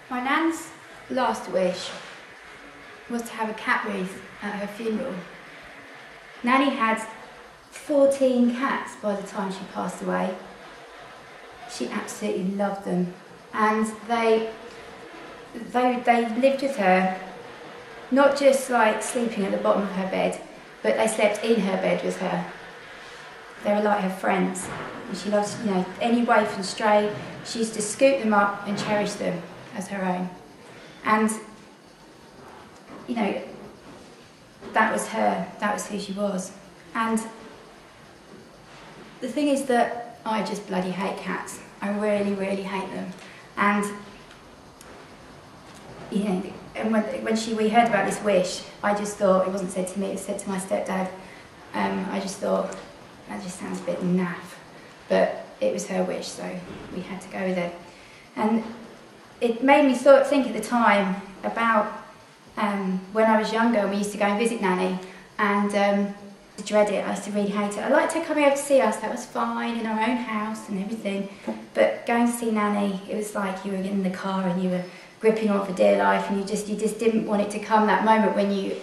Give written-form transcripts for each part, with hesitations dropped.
My nan's last wish was to have a cat wreath at her funeral. Nanny had 14 cats by the time she passed away. She absolutely loved them, and they lived with her, not just like sleeping at the bottom of her bed, but they slept in her bed with her. They were like her friends, and she loved, any waif and stray. She used to scoop them up and cherish them as her own. And that was her, that was who she was. And the thing is that I just bloody hate cats. I really, really hate them. And we heard about this wish, I just thought, it wasn't said to me, it was said to my stepdad. I just thought, that just sounds a bit naff. But it was her wish, so we had to go with it. And it made me think at the time about when I was younger and we used to go and visit Nanny, and I dread it, I used to really hate it. I liked her coming over to see us, that was fine, in our own house and everything. But going to see Nanny, it was like you were in the car and you were gripping on for dear life, and you just didn't want it to come, that moment when you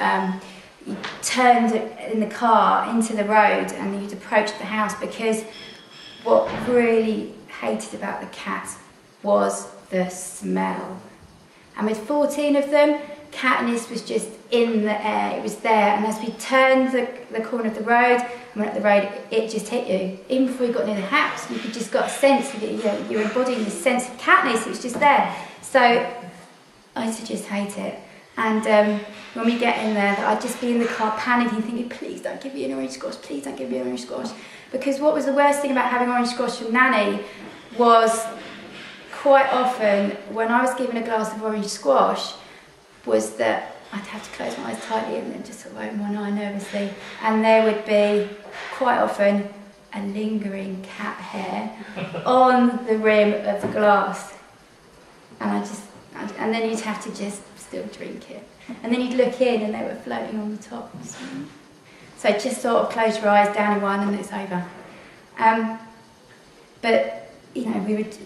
turned in the car into the road and you'd approached the house, because what I really hated about the cats was the smell. And with 14 of them, catness was just in the air, it was there, and as we turned the corner of the road and went up the road, it just hit you. Even before you got near the house, you could just got a sense of it, you were embodying this sense of catness, it was just there. So I used to just hate it. And when we get in there, I'd just be in the car panicking, thinking, please don't give me an orange squash, please don't give me an orange squash. Because what was the worst thing about having orange squash from Nanny was, quite often, when I was given a glass of orange squash, was that I'd have to close my eyes tightly and then just sort of open one eye nervously, and there would be, quite often, a lingering cat hair on the rim of the glass. And then you'd have to just still drink it. And then you'd look in and they were floating on the top. So just sort of close your eyes, down in one, and it's over. But, we would,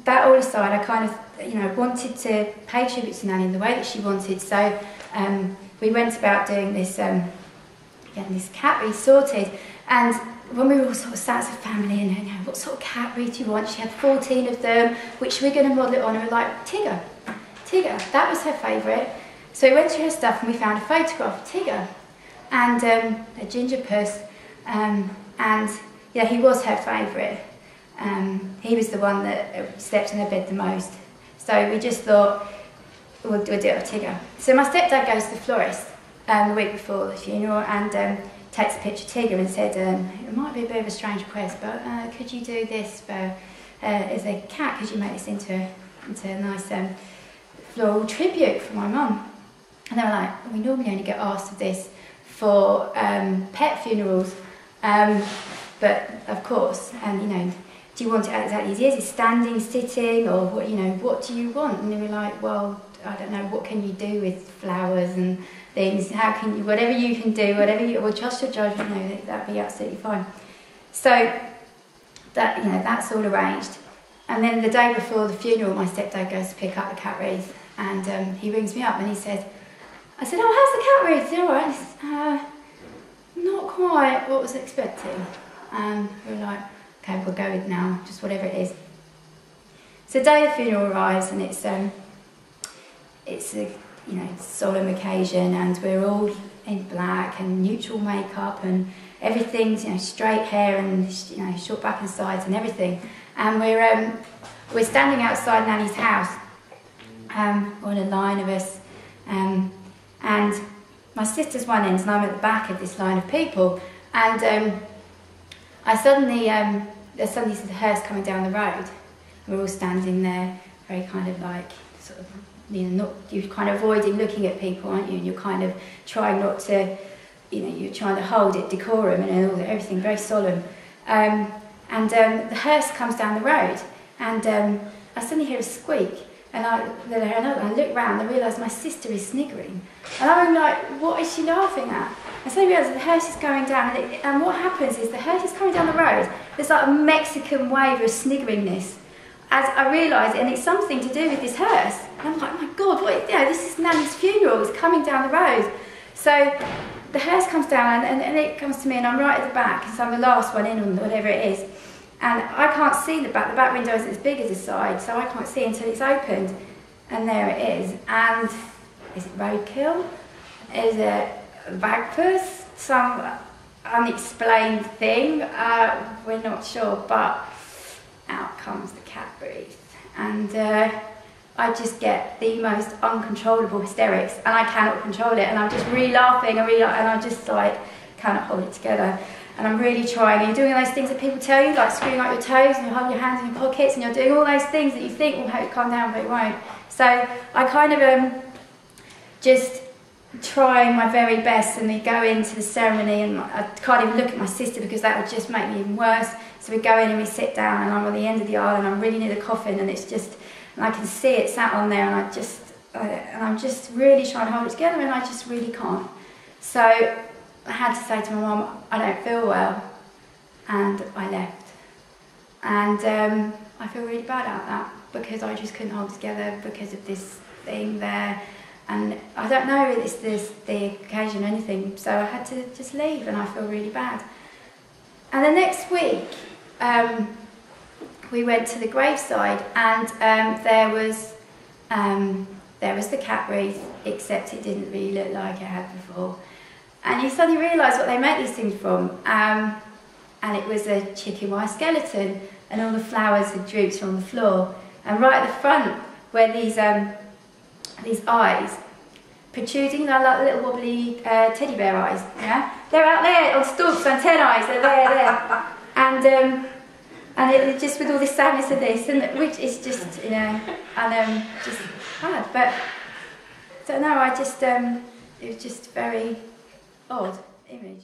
that all aside, I kind of, wanted to pay tribute to Nanny in the way that she wanted. So we went about doing this, getting this cat wreath sorted. And when we were all sort of sat as a family and, what sort of cat wreath do you want? She had 14 of them, which we're going to model it on. And we were like, Tigger, that was her favourite. So we went through her stuff and we found a photograph of Tigger and a ginger puss, and he was her favourite. He was the one that slept in her bed the most. So we just thought, we'll do it with Tigger. So my stepdad goes to the florist the week before the funeral and takes a picture of Tigger and said, it might be a bit of a strange request, but could you do this for, as a cat, could you make this into a nice floral tribute for my mum? And they were like, we normally only get asked of this for pet funerals, but of course, do you want it exactly as it is? Is standing, sitting, or what do you want? And they were like, well, I don't know, what can you do with flowers and things? How can you, whatever you can do, or trust your judgment, that'd be absolutely fine. So that, that's all arranged. And then the day before the funeral, my stepdad goes to pick up the cat wreath, and he rings me up and he said, I said, oh, how's the cat wreath? Is it all right? He said, not quite what I was expecting. And we were like, okay, we'll go with now, just whatever it is. So the day the funeral arrives, and it's a solemn occasion, and we're all in black and neutral makeup and everything's straight hair and short back and sides and everything. And we're standing outside Nanny's house, on a line of us, and my sister's one end and I'm at the back of this line of people, and I suddenly see the hearse coming down the road. We're all standing there, very kind of like, sort of, you're kind of avoiding looking at people, aren't you? And you're kind of trying not to, you're trying to hold it decorum and all that, everything very solemn. And the hearse comes down the road, and I suddenly hear a squeak, and I look round and I realise my sister is sniggering. And I'm like, what is she laughing at? And so I realise the hearse is going down, and what happens is the hearse is coming down the road, there's like a Mexican wave of sniggeringness. as I realised, and it's something to do with this hearse. And I'm like, oh my God, what, you know, this is Nanny's funeral, it's coming down the road. So the hearse comes down and it comes to me, and I'm right at the back, because I'm the last one in, or whatever it is. And I can't see the back window isn't as big as the side, so I can't see until it's opened. And there it is. And is it roadkill? Is it Vagpus? Some unexplained thing? We're not sure, but out comes the cat wreath. And I just get the most uncontrollable hysterics, and I cannot control it, and I'm just really laughing and I'm just like, cannot hold it together. And I'm really trying, and you're doing those things that people tell you, like screwing up your toes, and you're holding your hands in your pockets, and you're doing all those things that you think will help you calm down, but it won't. So I kind of just try my very best, and we go into the ceremony, and I can't even look at my sister because that would just make me even worse. So we go in and we sit down, and I'm on the end of the aisle, and I'm really near the coffin, and it's just, and I can see it sat on there, and I'm just really trying to hold it together, and I just really can't. So I had to say to my mum, I don't feel well, and I left. And I feel really bad about that, because I just couldn't hold it together because of this thing there. And I don't know if it's the occasion or anything, so I had to just leave, and I feel really bad. And the next week, we went to the graveside, and there was the cat wreath, except it didn't really look like it had before. And you suddenly realise what they make these things from. And it was a chicken wire skeleton, and all the flowers had drooped on the floor. And right at the front, where these eyes protruding, they're like little wobbly teddy bear eyes. Yeah, they're out there on stalks, antennae. They're there, and it just with all this sadness of this, and which is just, you know, and just bad. But I don't know. I just it was just very odd image.